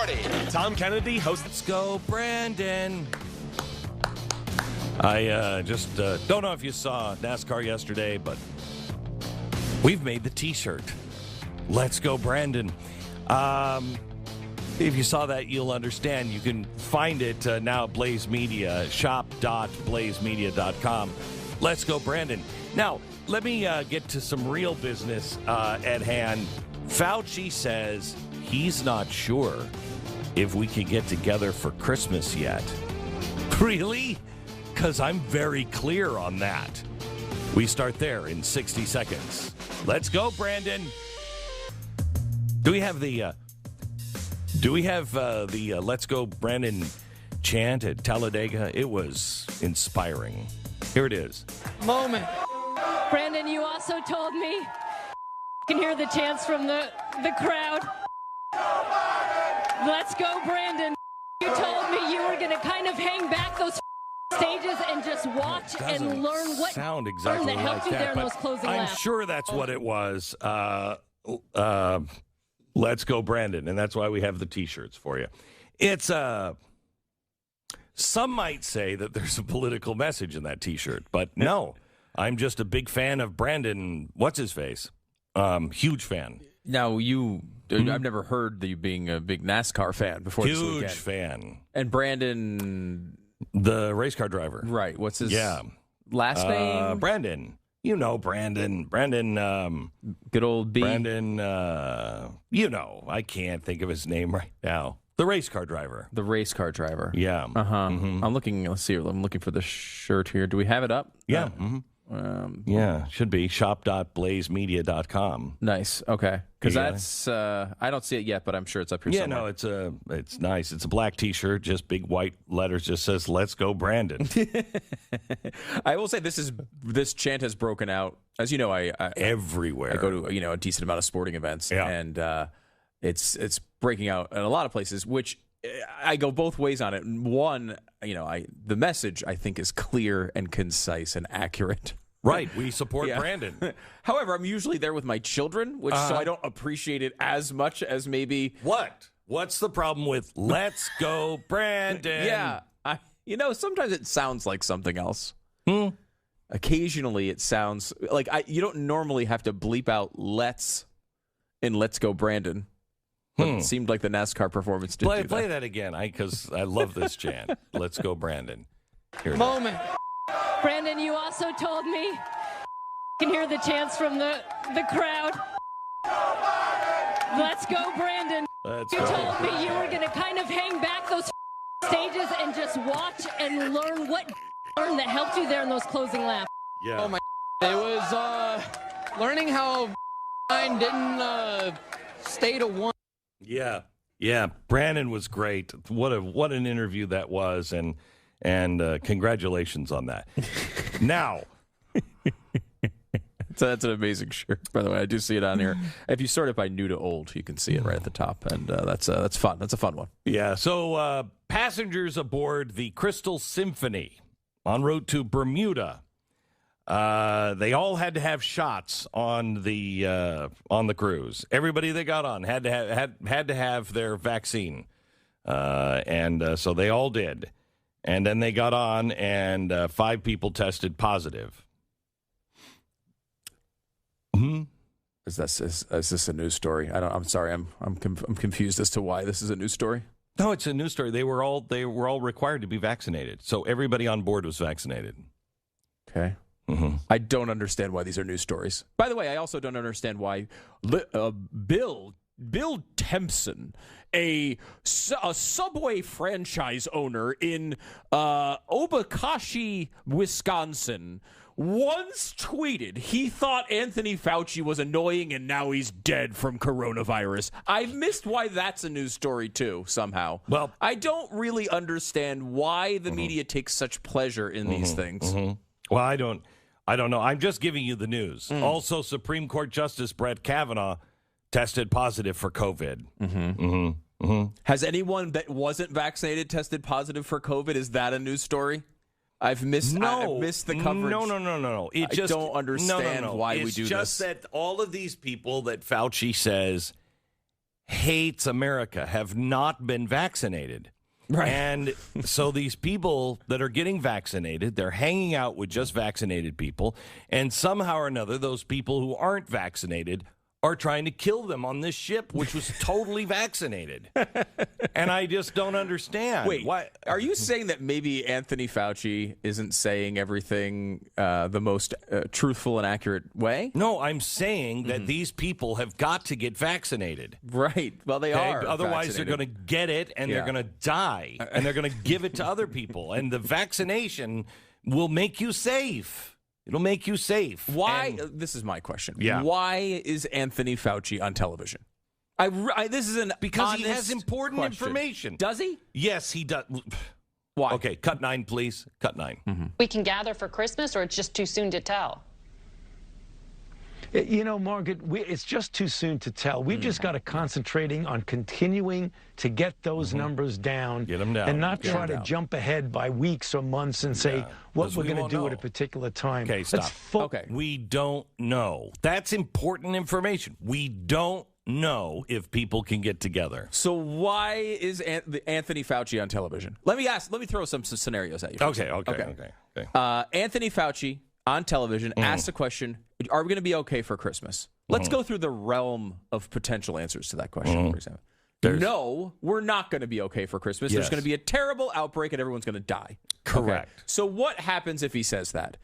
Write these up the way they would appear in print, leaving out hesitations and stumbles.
640. Tom Kennedy hosts. Let's go, Brandon. I just don't know if you saw NASCAR yesterday, but we've made the T-shirt. Let's go, Brandon. If you saw that, you'll understand. You can find it now at Blaze Media, shop.blazemedia.com. Let's go, Brandon. Now, let me get to some real business at hand. Fauci says he's not sure if we could get together for Christmas yet. Really? Because I'm very clear on that. We start there in 60 seconds. Let's go, Brandon. Do we have the Let's Go Brandon chant at Talladega? It was inspiring. Here it is. Moment. Brandon, you also told me can hear the chants from the crowd. Let's go, Brandon. You told me you were going to kind of hang back those stages and just watch and learn what sound exactly that helped like you that, there in those closing laps. I'm sure that's what it was. Let's go, Brandon, and that's why we have the T-shirts for you. It's some might say that there's a political message in that T-shirt, but no, I'm just a big fan of Brandon. What's his face? Huge fan. Now I've never heard you being a big NASCAR fan before this weekend. Huge fan. And Brandon, the race car driver, right? What's his last name? Brandon. You know Brandon. Brandon. Good old B. Brandon. I can't think of his name right now. The race car driver. The race car driver. Yeah. Mm-hmm. I'm looking. Let's see. I'm looking for the shirt here. Do we have it up? Yeah. Should be shop.blazemedia.com. Nice. Okay. Because that's I don't see it yet, but I'm sure it's up here somewhere. No, it's nice. It's a black T-shirt, just big white letters, just says "Let's go, Brandon." I will say this chant has broken out. As you know, I everywhere. I go to a decent amount of sporting events, and it's breaking out in a lot of places, which I go both ways on it. One, the message I think is clear and concise and accurate. Right, we support Brandon. However, I'm usually there with my children, so I don't appreciate it as much as maybe. What's the problem with "Let's go, Brandon"? Yeah, sometimes it sounds like something else. Occasionally, it sounds like you don't normally have to bleep out "Let's" in "Let's go, Brandon." But it seemed like the NASCAR performance did play that again, because I love this chant. Let's go, Brandon. Moment. Brandon, you also told me can hear the chants from the crowd. Let's go, Brandon. You told me you were going to kind of hang back those stages and just watch and learn that helped you there in those closing laps. Yeah. Oh my! It was learning how didn't stay to one. Yeah. Brandon was great. What an interview that was, and congratulations on that. Now, so that's an amazing shirt, by the way. I do see it on here. If you sort it by new to old, you can see it right at the top, and that's fun. That's a fun one. Yeah. So passengers aboard the Crystal Symphony en route to Bermuda. They all had to have shots on the cruise. Everybody that got on had to have their vaccine, and so they all did. And then they got on, and 5 people tested positive. Is this a news story? I'm sorry. I'm confused as to why this is a news story. No, it's a news story. They were all required to be vaccinated, so everybody on board was vaccinated. Okay. Mm-hmm. I don't understand why these are news stories. By the way, I also don't understand why Bill Tempson, a Subway franchise owner in Obukashi, Wisconsin, once tweeted he thought Anthony Fauci was annoying and now he's dead from coronavirus. I've missed why that's a news story too, somehow. Well, I don't really understand why the media takes such pleasure in these things. Well, I don't know. I'm just giving you the news. Also, Supreme Court Justice Brett Kavanaugh tested positive for COVID. Has anyone that wasn't vaccinated tested positive for COVID? Is that a news story? I've missed the coverage. No. I don't understand why we do this. It's just that all of these people that Fauci says hates America have not been vaccinated. Right. And so these people that are getting vaccinated, they're hanging out with just vaccinated people. And somehow or another, those people who aren't vaccinated are trying to kill them on this ship, which was totally vaccinated. And I just don't understand. Wait, why? Are you saying that maybe Anthony Fauci isn't saying everything the most truthful and accurate way? No, I'm saying that these people have got to get vaccinated. Right. Well, they are. Otherwise, they're vaccinated. going to get it, and they're going to die, and they're going to give it to other people. And the vaccination will make you safe. It'll make you safe. Why? This is my question. Yeah. Why is Anthony Fauci on television? This is Because he honest has important question. information. Does he? Yes, he does. Why? Okay, cut 9, please. Cut 9. We can gather for Christmas, or it's just too soon to tell? You know, Margaret, it's just too soon to tell. We've just got to concentrating on continuing to get those numbers down. Get them down. And not Get try 'em to down. jump ahead by weeks or months and say what 'cause we're we going to won't do know. at a particular time. Okay, Let's stop. Okay. We don't know. That's important information. We don't know if people can get together. So why is Anthony Fauci on television? Let me throw some scenarios at you. Okay. Anthony Fauci on television asked the question, are we going to be okay for Christmas? Let's go through the realm of potential answers to that question, for example. No, we're not going to be okay for Christmas. Yes. There's going to be a terrible outbreak and everyone's going to die. Correct. Okay. So what happens if he says that?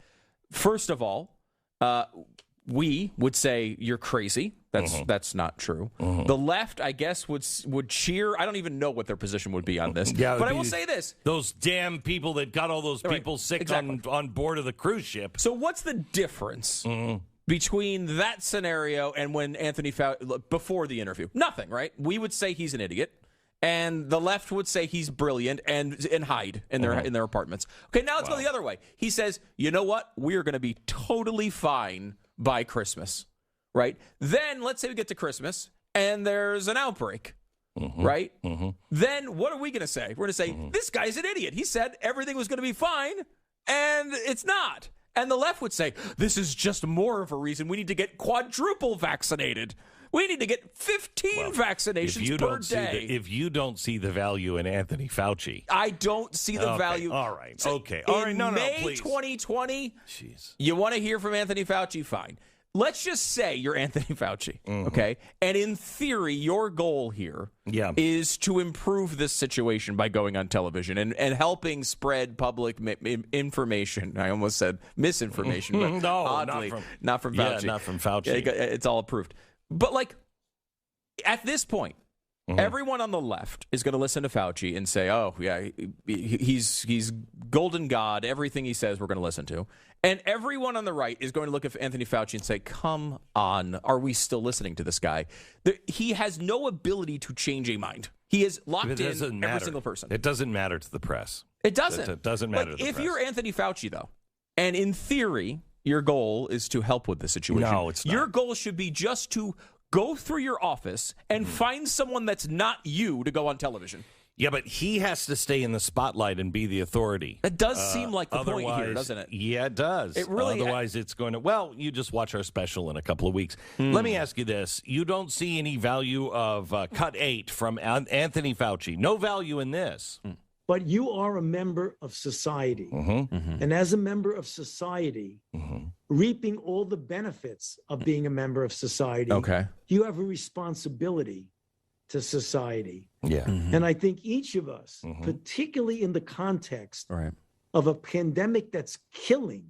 First of all, we would say you're crazy. That's not true. The left, I guess, would cheer. I don't even know what their position would be on this. Yeah, but I will say this. Those damn people that got all those people sick exactly. on board of the cruise ship. So what's the difference between that scenario and when Anthony Fauci, before the interview? Nothing, right? We would say he's an idiot. And the left would say he's brilliant and hide in their apartments. Okay, now let's go the other way. He says, you know what? We are going to be totally fine by Christmas, right? Then let's say we get to Christmas and there's an outbreak, right? Then what are we going to say? We're going to say, this guy's an idiot. He said everything was going to be fine, and it's not. And the left would say, this is just more of a reason we need to get quadruple vaccinated. We need to get 15 vaccinations per day. If you don't see the value in Anthony Fauci. I don't see the value. All right. So Okay. All right. No, May please. 2020, Jeez. you want to hear from Anthony Fauci? Fine. Let's just say you're Anthony Fauci, okay? And in theory, your goal here is to improve this situation by going on television and helping spread public information. I almost said misinformation, but No, oddly, not from Fauci. Yeah, not from Fauci. It's all approved. But, like, at this point, everyone on the left is going to listen to Fauci and say, oh, yeah, he's golden God. Everything he says we're going to listen to. And everyone on the right is going to look at Anthony Fauci and say, come on, are we still listening to this guy? He has no ability to change a mind. He is locked in every single person. It doesn't matter to the press. It doesn't. It doesn't matter to the if press. you're Anthony Fauci, though, and in theory, your goal is to help with the situation. No, it's not. Your goal should be just to go through your office and find someone that's not you to go on television. Yeah, but he has to stay in the spotlight and be the authority. It does seem like the point here, doesn't it? Yeah, it does. It really. Otherwise, it's going to. Well, you just watch our special in a couple of weeks. Let me ask you this: you don't see any value of Cut 8 from Anthony Fauci? No value in this. But you are a member of society. And as a member of society, reaping all the benefits of being a member of society, you have a responsibility to society. Yeah. And I think each of us, particularly in the context of a pandemic that's killing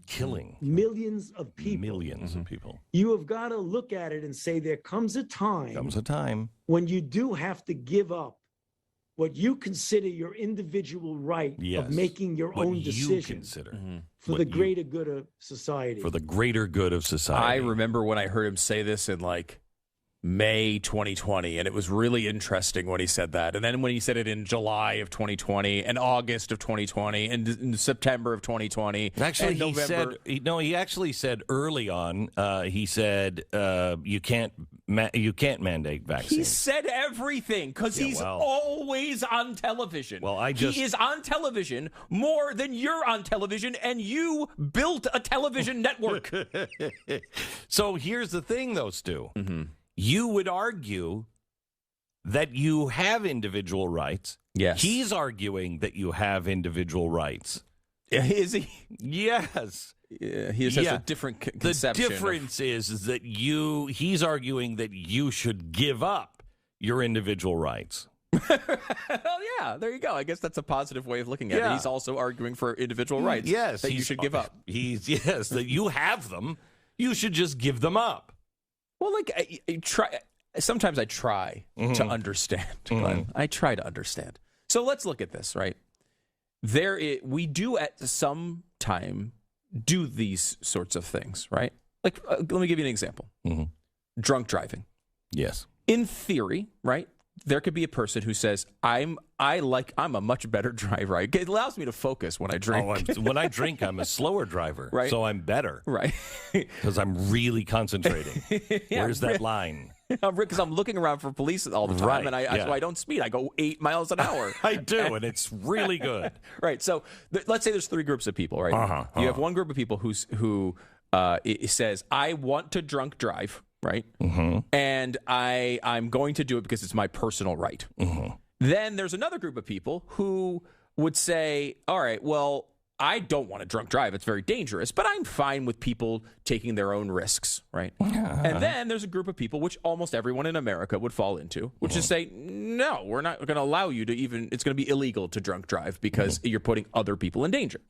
millions of people. You have got to look at it and say there comes a time when you do have to give up what you consider your individual right of making your own decision for the greater good of society. For the greater good of society. I remember when I heard him say this in like May 2020, and it was really interesting when he said that. And then when he said it in July of 2020 and August of 2020 and in September of 2020 Actually, and November. He actually said early on, he said you can't mandate vaccines. He said everything because he's always on television. Well, he is on television more than you're on television, and you built a television network. So here's the thing, though, Stu. You would argue that you have individual rights. Yes. He's arguing that you have individual rights. Is he? Yes. He has a different conception. The difference is that he's arguing that you should give up your individual rights. Well, yeah, there you go. I guess that's a positive way of looking at it. He's also arguing for individual rights. Yes. That you should give up. That you have them. You should just give them up. Well, like, sometimes I try to understand, Glenn. I try to understand. So let's look at this, right? We do at some time do these sorts of things, right? Like, let me give you an example. Drunk driving. Yes. In theory, right? There could be a person who says, I'm a much better driver. It allows me to focus when I drink. When I drink, I'm a slower driver, right? So I'm better. Right. Because I'm really concentrating. Where's that line? Because I'm looking around for police all the time, and so I don't speed. I go 8 miles an hour. I do, and it's really good. Right. So let's say there's 3 groups of people, right? You have one group of people who says, I want to drunk drive, right? And I'm going to do it because it's my personal right. Then there's another group of people who would say, all right, well, I don't want to drunk drive. It's very dangerous, but I'm fine with people taking their own risks, right? And then there's a group of people, which almost everyone in America would fall into, which is say, no, we're not going to allow you to it's going to be illegal to drunk drive because you're putting other people in danger.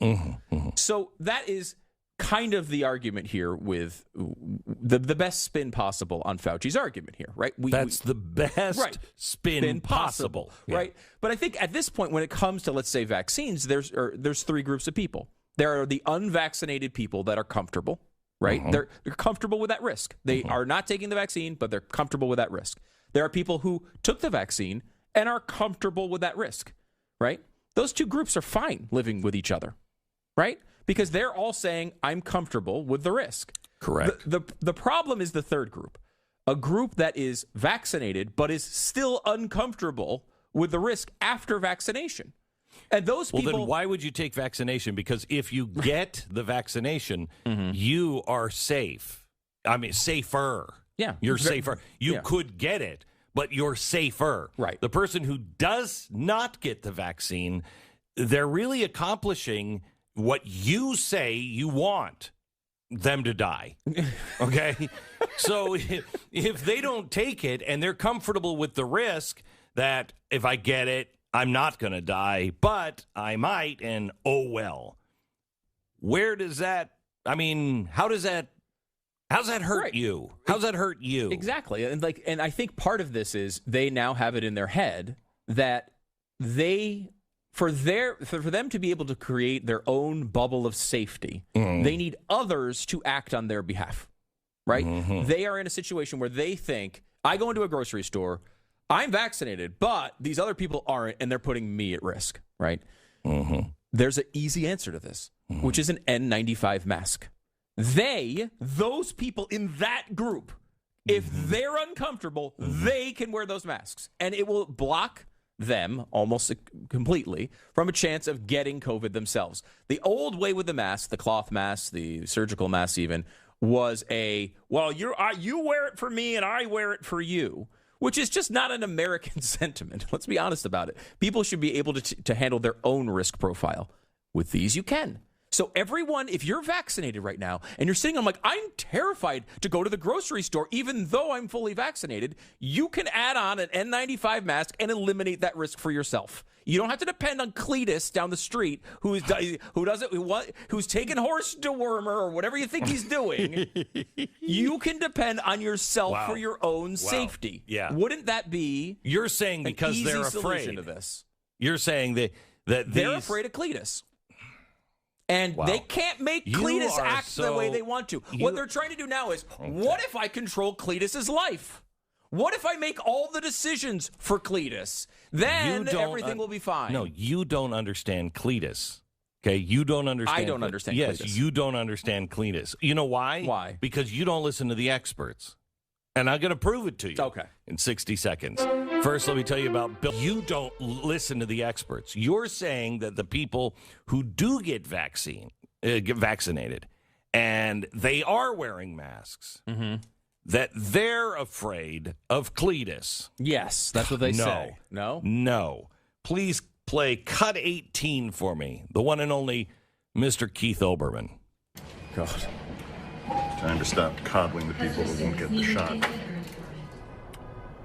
So that is kind of the argument here with the best spin possible on Fauci's argument here, right? That's the best spin possible. Right? But I think at this point, when it comes to, let's say, vaccines, there's 3 groups of people. There are the unvaccinated people that are comfortable, right? They're comfortable with that risk. They are not taking the vaccine, but they're comfortable with that risk. There are people who took the vaccine and are comfortable with that risk, right? Those 2 groups are fine living with each other, right? Because they're all saying, I'm comfortable with the risk. Correct. The problem is the 3rd group, a group that is vaccinated but is still uncomfortable with the risk after vaccination. And those people... Well, then why would you take vaccination? Because if you get the vaccination, you are safe. I mean, safer. Yeah. You're safer. You could get it, but you're safer. Right. The person who does not get the vaccine, they're really accomplishing what you say you want them to die. Okay? So if they don't take it and they're comfortable with the risk that if I get it, I'm not going to die, but I might, and oh well. Where does that, I mean, how's that hurt you? How's that hurt you? Exactly. And I think part of this is they now have it in their head that for them to be able to create their own bubble of safety, they need others to act on their behalf, right? They are in a situation where they think, I go into a grocery store, I'm vaccinated, but these other people aren't, and they're putting me at risk, right? There's an easy answer to this, which is an N95 mask. Those people in that group, if they're uncomfortable, they can wear those masks, and it will block them almost completely from a chance of getting COVID themselves. The old way with the mask, the cloth mask, the surgical mask even, was you wear it for me and I wear it for you, which is just not an American sentiment. Let's be honest about it. People should be able to handle their own risk profile. With these, you can. So everyone, if you're vaccinated right now and you're sitting, I'm terrified to go to the grocery store, even though I'm fully vaccinated, you can add on an N95 mask and eliminate that risk for yourself. You don't have to depend on Cletus down the street who's taking horse dewormer or whatever you think he's doing. You can depend on yourself for your own safety. Yeah. Wouldn't that be? You're saying because they're afraid to this? You're saying that they're afraid of Cletus. And they can't make Cletus act the way they want to. What they're trying to do now is, what if I control Cletus's life? What if I make all the decisions for Cletus? Then everything will be fine. No, you don't understand Cletus. Okay, you don't understand. I don't understand Cletus. Yes, you don't understand Cletus. You know why? Why? Because you don't listen to the experts. And I'm going to prove it to you in 60 seconds. First, let me tell you about Bill. You don't listen to the experts. You're saying that the people who do get vaccinated, and they are wearing masks, that they're afraid of Cletus. Yes, that's what they say. No? No. Please play cut 18 for me. The one and only Mr. Keith Olbermann. God. Time to stop coddling the people who won't get the shot.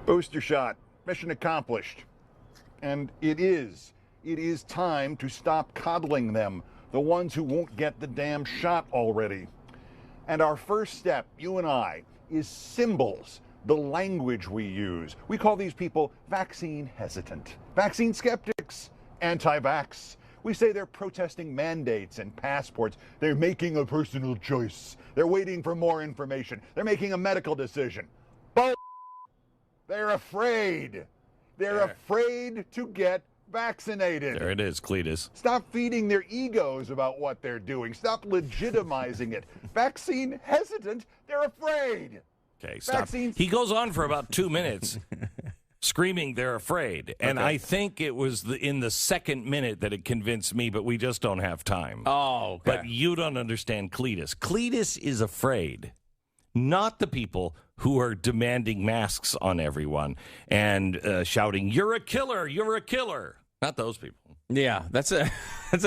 Booster shot. Mission accomplished. And it is time to stop coddling them, the ones who won't get the damn shot already. And our first step, you and I, is symbols, the language we use. We call these people vaccine hesitant, vaccine skeptics, anti-vax. We say they're protesting mandates and passports. They're making a personal choice. They're waiting for more information. They're making a medical decision. Bull. They're afraid. They're afraid to get vaccinated. There it is, Cletus. Stop feeding their egos about what they're doing. Stop legitimizing it. Vaccine hesitant, they're afraid. Okay, stop. He goes on for about 2 minutes screaming they're afraid. And I think it was in the second minute that it convinced me, but we just don't have time. Oh, okay. But you don't understand Cletus. Cletus is afraid, not the people who are demanding masks on everyone and shouting, "You're a killer, you're a killer." Not those people. Yeah, that's an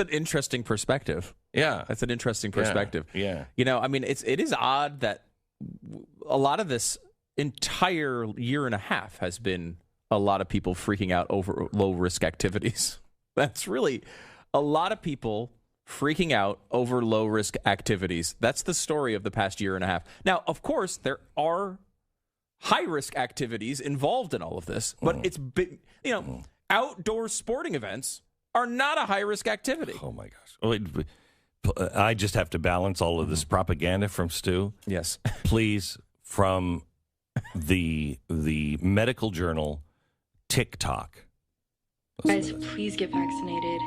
interesting perspective. Yeah. That's an interesting perspective. Yeah. You know, I mean, it is odd that a lot of this entire year and a half has been a lot of people freaking out over low-risk activities. That's really a lot of people freaking out over low-risk activities. That's the story of the past year and a half. Now, of course, there are high-risk activities involved in all of this, but it's been, outdoor sporting events are not a high-risk activity. Oh, my gosh. I just have to balance all of this propaganda from Stu. Yes. Please, from the medical journal TikTok. Guys, please get vaccinated.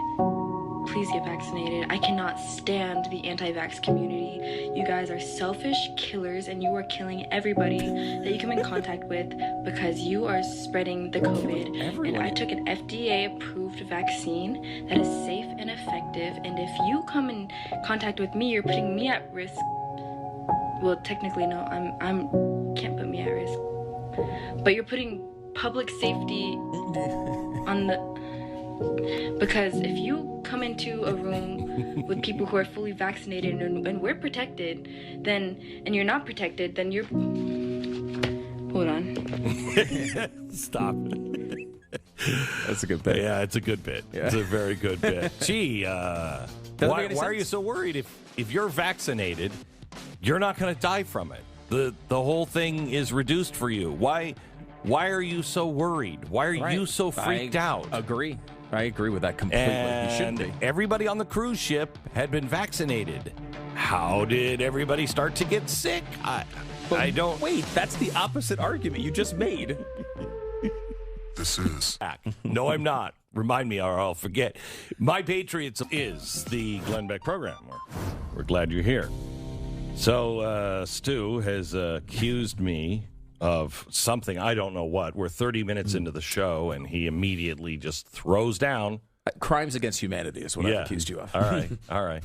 Please get vaccinated. I cannot stand the anti-vax community. You guys are selfish killers, and you are killing everybody that you come in contact with because you are spreading the COVID. And I took an FDA-approved vaccine that is safe and effective. And if you come in contact with me, you're putting me at risk. Well, technically, no. I'm can't put me at risk. But you're putting public safety on the. Because if you come into a room with people who are fully vaccinated and we're protected, and you're not protected, then you're... Hold on. Stop. That's a good bit. Yeah, it's a good bit. Yeah. It's a very good bit. Gee, why are you so worried? If you're vaccinated, you're not going to die from it. The whole thing is reduced for you. Why are you so worried? Why are you so freaked out? I agree with that completely. And you shouldn't be. Everybody on the cruise ship had been vaccinated. How did everybody start to get sick? I don't... Wait, that's the opposite argument you just made. This is... No, I'm not. Remind me or I'll forget. My Patriots is the Glenn Beck program. We're glad you're here. So, Stu has accused me of something, I don't know what. We're 30 minutes into the show, and he immediately just throws down. Crimes against humanity is what I've accused you of. All right.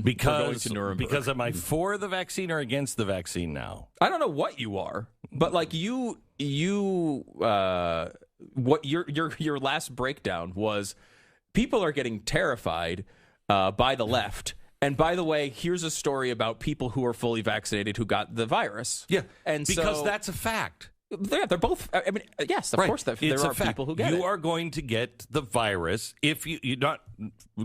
Because am I for the vaccine or against the vaccine now? I don't know what you are, but like what your last breakdown was, people are getting terrified by the left. And by the way, here's a story about people who are fully vaccinated who got the virus. Yeah, and because that's a fact. They're both. I mean, yes, of course, there are people who get it. You are going to get the virus if you're not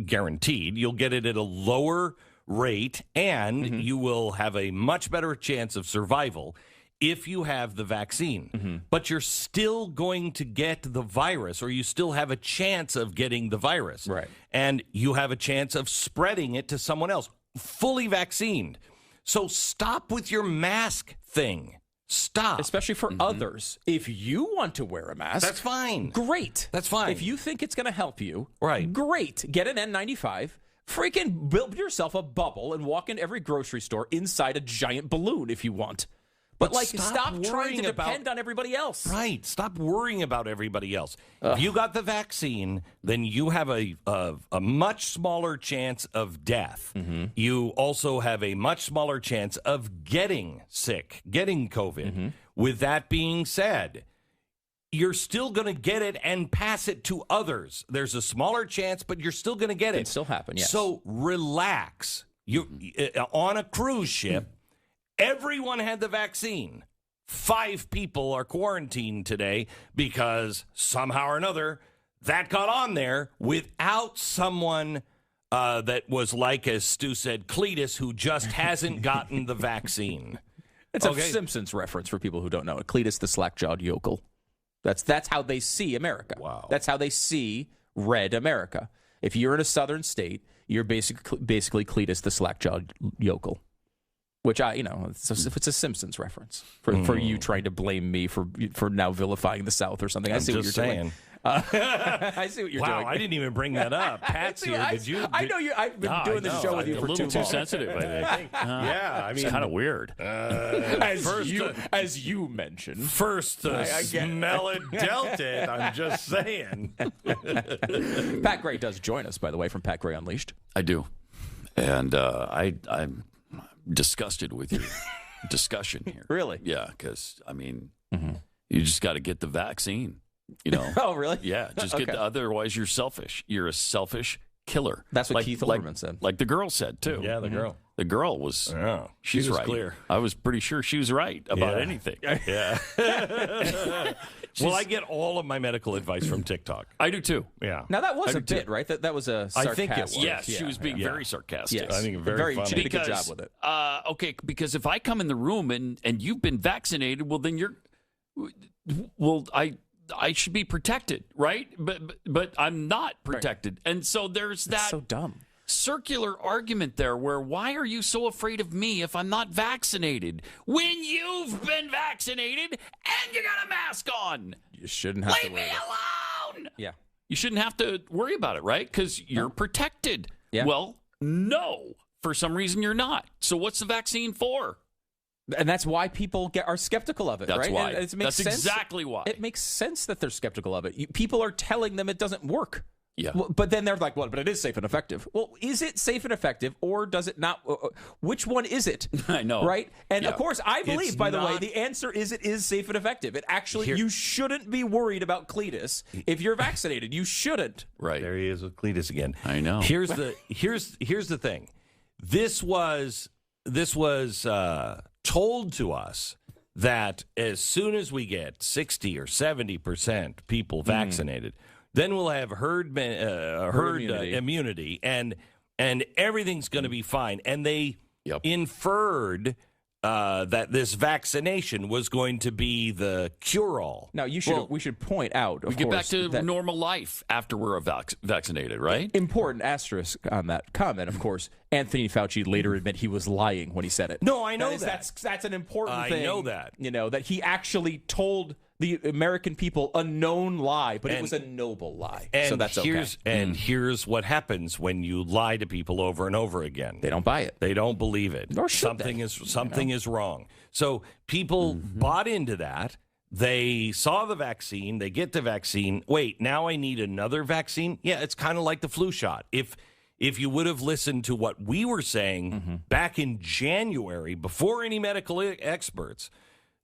guaranteed. You'll get it at a lower rate, and you will have a much better chance of survival if you have the vaccine. But you're still going to get the virus, or you still have a chance of getting the virus. Right. And you have a chance of spreading it to someone else, fully vaccinated. So stop with your mask thing. Stop. Especially for others. If you want to wear a mask, that's fine. Great. That's fine. If you think it's going to help you, right? Great. Get an N95. Freaking build yourself a bubble and walk into every grocery store inside a giant balloon if you want. But stop trying to depend on everybody else. Right. Stop worrying about everybody else. If you got the vaccine, then you have a much smaller chance of death. Mm-hmm. You also have a much smaller chance of getting sick, getting COVID. Mm-hmm. With that being said, you're still going to get it and pass it to others. There's a smaller chance, but you're still going to get it. It still happen, yes. So relax. You on a cruise ship, everyone had the vaccine. 5 people are quarantined today because somehow or another that got on there without someone that was like, as Stu said, Cletus, who just hasn't gotten the vaccine. It's a Simpsons reference for people who don't know it. Cletus the slack-jawed yokel. That's how they see America. Wow. That's how they see red America. If you're in a southern state, you're basically Cletus the slack-jawed yokel. Which it's a Simpsons reference for you trying to blame me for now vilifying the South or something. I see what you're saying. I see what you're doing. Wow, I didn't even bring that up. Pat's here. Did you? I know you. I've been doing this show with you for too long. A little too sensitive, I think. Yeah, I mean, it's kind of weird. As you mentioned. First, smell it, dealt it. I'm just saying. Pat Gray does join us, by the way, from Pat Gray Unleashed. I do, and I'm disgusted with your discussion here. Really? Yeah, because you just got to get the vaccine. Oh, really? Yeah, just get otherwise you're selfish. You're a selfish killer. That's what Keith Olbermann said. Like the girl said, too. Yeah, the girl. The girl was, she's was right. Clear. I was pretty sure she was right about anything. Yeah. Well, I get all of my medical advice from TikTok. I do, too. Yeah. Now, that was a bit, right? That was a sarcastic. I think it was. Yes, she was being very sarcastic. Yes. I think very funny. She did a good job with it. Okay, because if I come in the room and you've been vaccinated, well, then I should be protected, right? But I'm not protected. Right. And so there's that. That's so dumb. Circular argument there where why are you so afraid of me if I'm not vaccinated when you've been vaccinated and you got a mask on? You shouldn't have to worry. Leave me alone. Yeah. You shouldn't have to worry about it, right? Because you're protected. Yeah. Well, no. For some reason you're not. So what's the vaccine for? And that's why people are skeptical of it, that's right? Why. That's exactly why. It makes sense that they're skeptical of it. People are telling them it doesn't work. Yeah. But then they're like, well, but it is safe and effective. Well, is it safe and effective or does it not? Which one is it? I know. Right? And of course, I believe, by the way, the answer is it is safe and effective. It actually, you shouldn't be worried about Cletus if you're vaccinated. You shouldn't. Right. There he is with Cletus again. I know. Here's the thing. This was told to us that as soon as we get 60 or 70% people vaccinated, then we'll have herd immunity, and everything's going to be fine. And they inferred that this vaccination was going to be the cure-all. Now, we should point out, we get back to normal life after we're vaccinated, right? Important asterisk on that comment, of course. Anthony Fauci later admitted he was lying when he said it. No, I know that. That's an important thing. I know that. That he actually told the American people a known lie, but it was a noble lie. And so that's okay. And here's what happens when you lie to people over and over again. They don't buy it. They don't believe it. Nor should something is wrong. So people bought into that. They saw the vaccine. They get the vaccine. Wait, now I need another vaccine? Yeah, it's kind of like the flu shot. If you would have listened to what we were saying back in January, before any medical experts,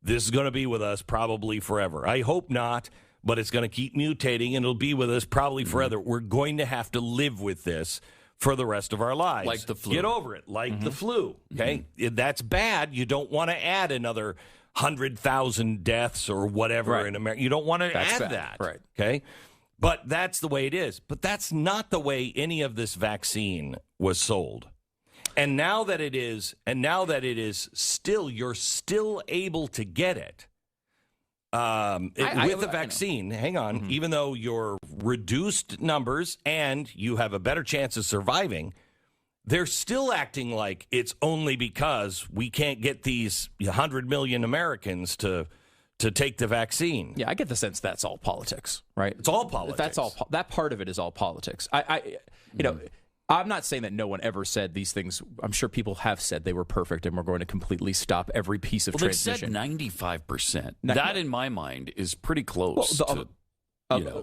this is going to be with us probably forever. I hope not, but it's going to keep mutating, and it'll be with us probably forever. We're going to have to live with this for the rest of our lives. Like the flu. Get over it, like the flu, okay? That's bad. You don't want to add another 100,000 deaths or whatever in America. You don't want to add that, right? Okay? But that's the way it is. But that's not the way any of this vaccine was sold. And now that it is, still, you're still able to get it with the vaccine. Hang on, even though you're reduced numbers and you have a better chance of surviving, they're still acting like it's only because we can't get these 100 million Americans to take the vaccine. Yeah, I get the sense that's all politics, right? It's all politics. That's all. That part of it is all politics. I'm not saying that no one ever said these things. I'm sure people have said they were perfect and we're going to completely stop every piece of transmission. They said 95%. That, in my mind, is pretty close to...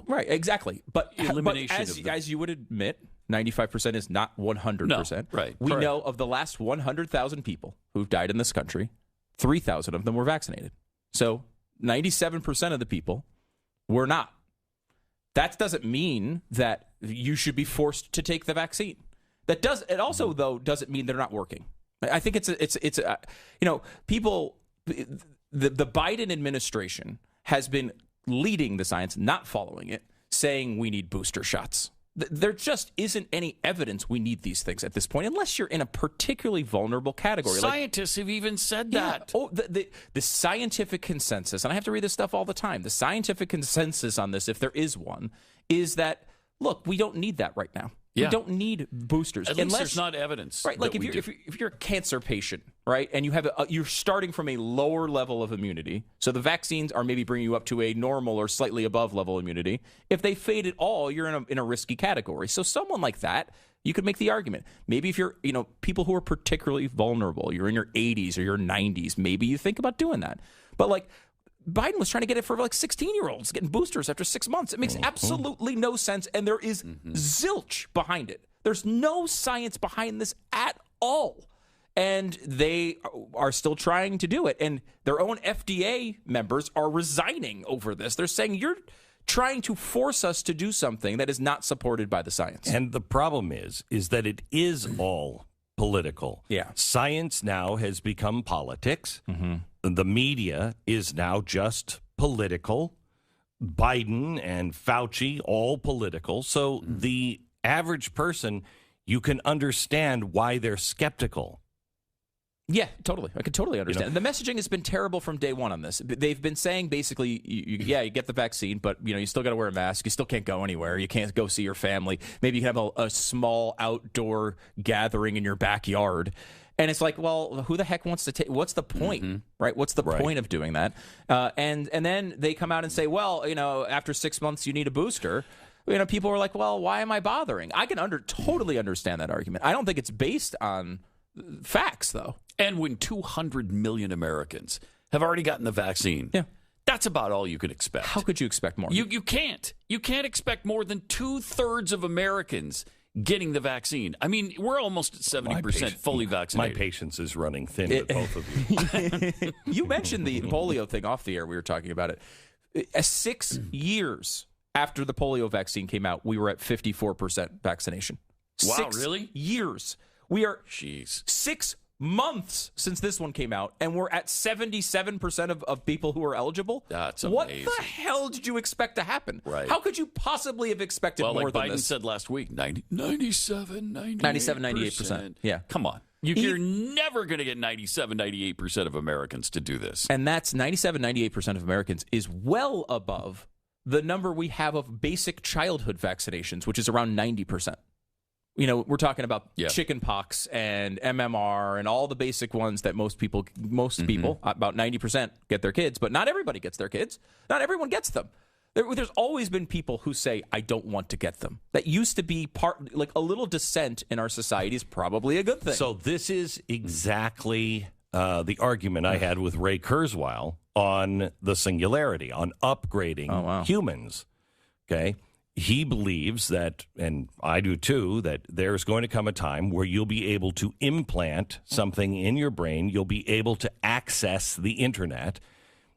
Right, exactly. But elimination as you would admit, 95% is not 100%. No, right. We know of the last 100,000 people who've died in this country, 3,000 of them were vaccinated. So 97% of the people were not. That doesn't mean that you should be forced to take the vaccine. It also though doesn't mean they're not working. I think people. The Biden administration has been leading the science, not following it, saying we need booster shots. There just isn't any evidence we need these things at this point, unless you're in a particularly vulnerable category. Scientists have even said that. Oh, the scientific consensus, and I have to read this stuff all the time, the scientific consensus on this, if there is one, is that, look, we don't need that right now. Yeah. We don't need boosters. At least there's not evidence. Right, like if you're a cancer patient, right, and you have you're starting from a lower level of immunity, so the vaccines are maybe bringing you up to a normal or slightly above level immunity. If they fade at all, you're in a risky category. So someone like that, you could make the argument. Maybe if you're, people who are particularly vulnerable, you're in your 80s or your 90s, maybe you think about doing that. But Biden was trying to get it for 16-year-olds, getting boosters after 6 months. It makes absolutely no sense, and there is zilch behind it. There's no science behind this at all. And they are still trying to do it. And their own FDA members are resigning over this. They're saying, you're trying to force us to do something that is not supported by the science. And the problem is that it is all political. Yeah. Science now has become politics. Mm-hmm. The media is now just political. Biden and Fauci, all political. So the average person, you can understand why they're skeptical. Yeah, totally. I can totally understand. The messaging has been terrible from day one on this. They've been saying basically, you get the vaccine, but you still got to wear a mask. You still can't go anywhere. You can't go see your family. Maybe you can have a small outdoor gathering in your backyard. And it's like, well, who the heck wants to take? What's the point, right? What's the point of doing that? And then they come out and say, well, after 6 months you need a booster. People are like, well, why am I bothering? I can totally understand that argument. I don't think it's based on facts, though. And when 200 million Americans have already gotten the vaccine, that's about all you can expect. How could you expect more? You can't. You can't expect more than 2/3 of Americans getting the vaccine. I mean, we're almost at 70% fully vaccinated. My patience is running thin with both of you. You mentioned the polio thing off the air. We were talking about it. 6 years after the polio vaccine came out, we were at 54% vaccination. Wow, 6 really? years. We are 6 months since this one came out, and we're at 77% of people who are eligible. That's amazing. What the hell did you expect to happen? Right. How could you possibly have expected more like than Biden this? said last week, 97, 98%. Yeah. Come on. You're never going to get 97, 98% of Americans to do this. And that's 97, 98% of Americans is well above the number we have of basic childhood vaccinations, which is around 90%. We're talking about chicken pox and MMR and all the basic ones that most people, about 90% get their kids, but not everybody gets their kids. Not everyone gets them. There's always been people who say, I don't want to get them. That used to be a little dissent in our society is probably a good thing. So this is exactly the argument I had with Ray Kurzweil on the singularity, on upgrading humans. Okay. He believes that, and I do too, that there's going to come a time where you'll be able to implant something in your brain. You'll be able to access the internet,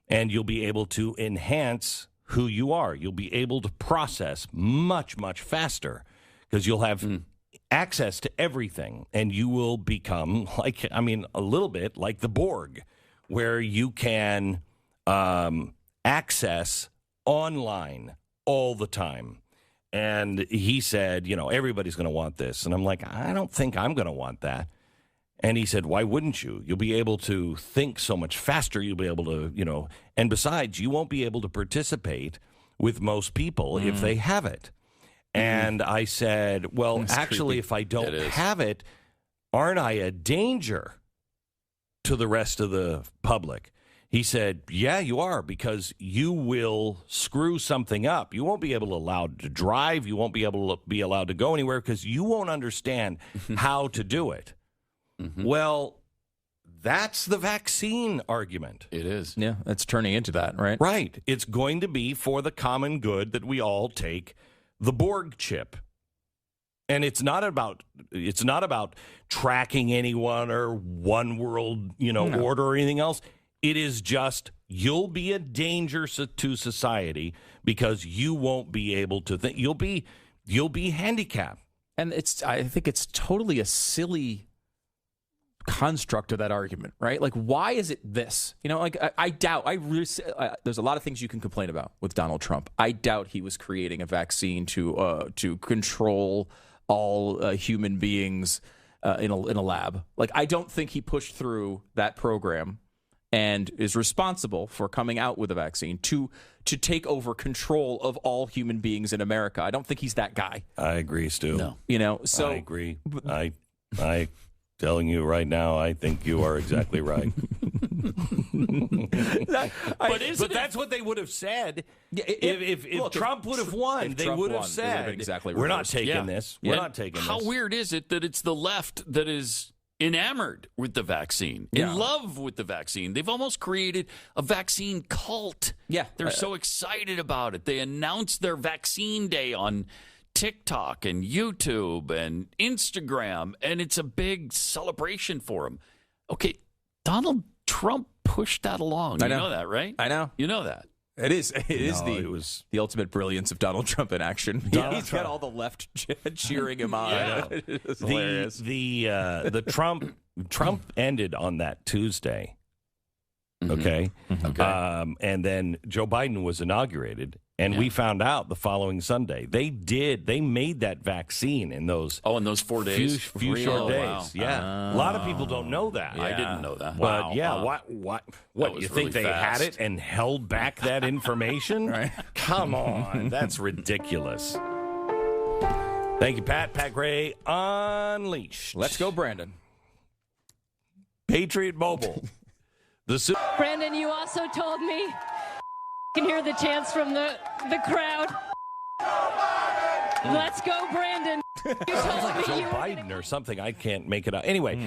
and you'll be able to enhance who you are. You'll be able to process much, much faster because you'll have access to everything, and you will become a little bit like the Borg, where you can access online all the time. And he said, everybody's going to want this. And I'm like, I don't think I'm going to want that. And he said, why wouldn't you? You'll be able to think so much faster. You'll be able to, and besides, you won't be able to participate with most people if they have it. And I said, well, that's actually, creepy. If I don't have it, aren't I a danger to the rest of the public? He said, yeah, you are, because you will screw something up. You won't be able to allowed to drive. You won't be able to be allowed to go anywhere because you won't understand how to do it. Well, that's the vaccine argument. It is. Yeah, it's turning into that, right? Right. It's going to be for the common good that we all take the Borg chip. And it's not about tracking anyone or one world, order or anything else. It is just you'll be a danger to society because you won't be able to think. You'll be handicapped. And I think it's totally a silly construct of that argument, right? Like, why is it this? I doubt. There's a lot of things you can complain about with Donald Trump. I doubt he was creating a vaccine to control all human beings in a lab. Like, I don't think he pushed through that program and is responsible for coming out with a vaccine to take over control of all human beings in America. I don't think he's that guy. I agree, Stu. No. So I agree. I telling you right now, I think you are exactly right. But that's what they would have said. If Trump would have won, they would have said, exactly we're not taking this. We're not taking this. How weird is it that it's the left that is enamored with the vaccine, in love with the vaccine? They've almost created a vaccine cult. Yeah. They're so excited about it. They announced their vaccine day on TikTok and YouTube and Instagram, and it's a big celebration for them. Okay, Donald Trump pushed that along. You know that, right? I know. You know that. It is the ultimate brilliance of Donald Trump in action. He's got all the left cheering him on. It's hilarious. The Trump ended on that Tuesday. Okay. And then Joe Biden was inaugurated, and we found out the following Sunday they made that vaccine in those 4 days, few short days. Wow. Yeah, a lot of people don't know that. I didn't know that. But Wow. What you think they had it and held back that information? Right. Come on, that's ridiculous. Thank you, Pat. Pat Gray Unleashed. Let's go, Brandon. Patriot Mobile. Brandon, you also told me you can hear the chants from the crowd. Let's go, Brandon. You told Sounds like me Joe you were Biden or something. I can't make it out. Anyway,